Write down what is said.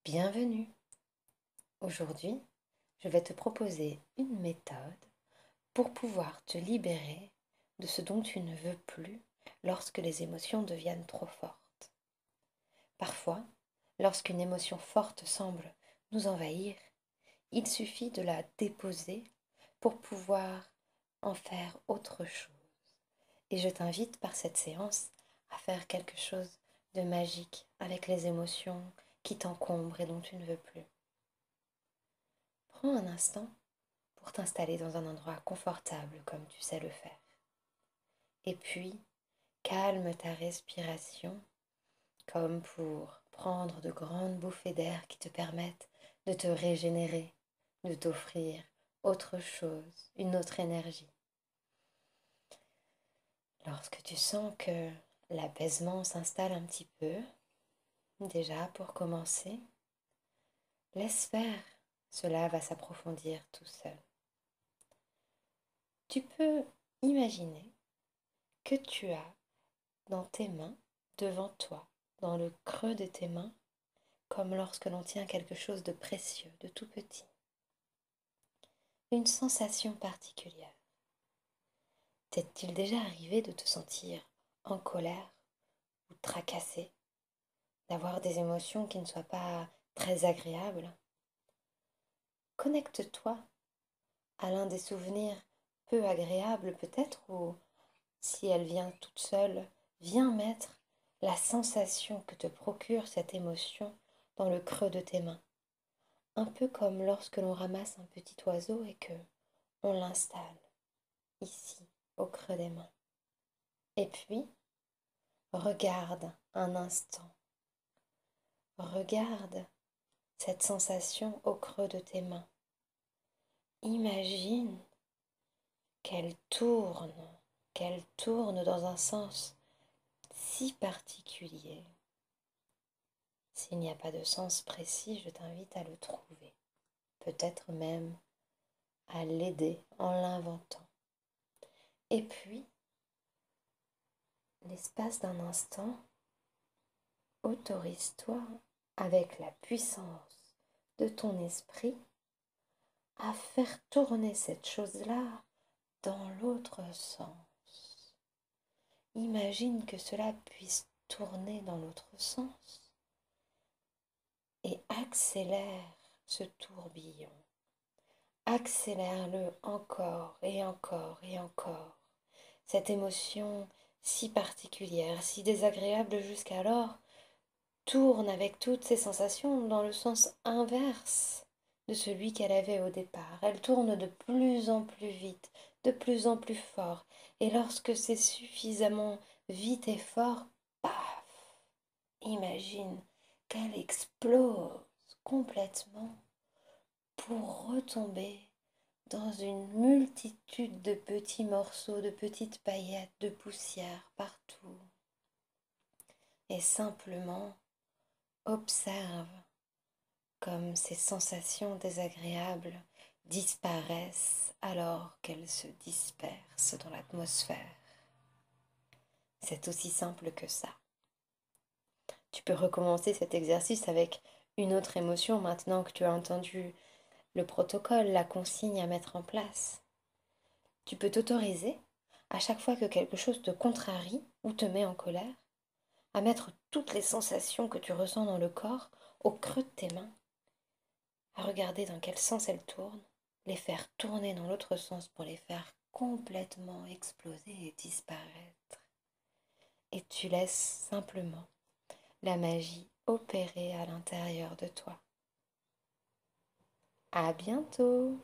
Bienvenue! Aujourd'hui, je vais te proposer une méthode pour pouvoir te libérer de ce dont tu ne veux plus lorsque les émotions deviennent trop fortes. Parfois, lorsqu'une émotion forte semble nous envahir, il suffit de la déposer pour pouvoir en faire autre chose. Et je t'invite par cette séance à faire quelque chose de magique avec les émotions qui t'encombrent et dont tu ne veux plus. Prends un instant pour t'installer dans un endroit confortable comme tu sais le faire. Et puis, calme ta respiration comme pour prendre de grandes bouffées d'air qui te permettent de te régénérer, de t'offrir autre chose, une autre énergie. Lorsque tu sens que l'apaisement s'installe un petit peu, déjà pour commencer, laisse faire, cela va s'approfondir tout seul. Tu peux imaginer que tu as dans tes mains, devant toi, dans le creux de tes mains, comme lorsque l'on tient quelque chose de précieux, de tout petit. Une sensation particulière. T'est-il déjà arrivé de te sentir en colère ou tracassé, d'avoir des émotions qui ne soient pas très agréables? Connecte-toi à l'un des souvenirs peu agréables peut-être, ou si elle vient toute seule, viens mettre la sensation que te procure cette émotion dans le creux de tes mains. Un peu comme lorsque l'on ramasse un petit oiseau et que on l'installe ici, au creux des mains. Et puis, regarde un instant. Regarde cette sensation au creux de tes mains. Imagine qu'elle tourne, qu'elle tourne dans un sens si particulier. S'il n'y a pas de sens précis, je t'invite à le trouver, peut-être même à l'aider en l'inventant. Et puis, l'espace d'un instant, autorise-toi, avec la puissance de ton esprit, à faire tourner cette chose-là dans l'autre sens. Imagine que cela puisse tourner dans l'autre sens et accélère ce tourbillon. Accélère-le encore et encore et encore. Cette émotion si particulière, si désagréable jusqu'alors, tourne avec toutes ses sensations dans le sens inverse de celui qu'elle avait au départ. Elle tourne de plus en plus vite, de plus en plus fort. Et lorsque c'est suffisamment vite et fort, paf, imagine qu'elle explose complètement pour retomber dans une multitude de petits morceaux, de petites paillettes, de poussière partout. Et simplement observe comme ces sensations désagréables disparaissent alors qu'elles se dispersent dans l'atmosphère. C'est aussi simple que ça. Tu peux recommencer cet exercice avec une autre émotion maintenant que tu as entendu le protocole, la consigne à mettre en place. Tu peux t'autoriser, à chaque fois que quelque chose te contrarie ou te met en colère, à mettre toutes les sensations que tu ressens dans le corps au creux de tes mains, à regarder dans quel sens elles tournent, les faire tourner dans l'autre sens pour les faire complètement exploser et disparaître. Et tu laisses simplement la magie opérer à l'intérieur de toi. À bientôt!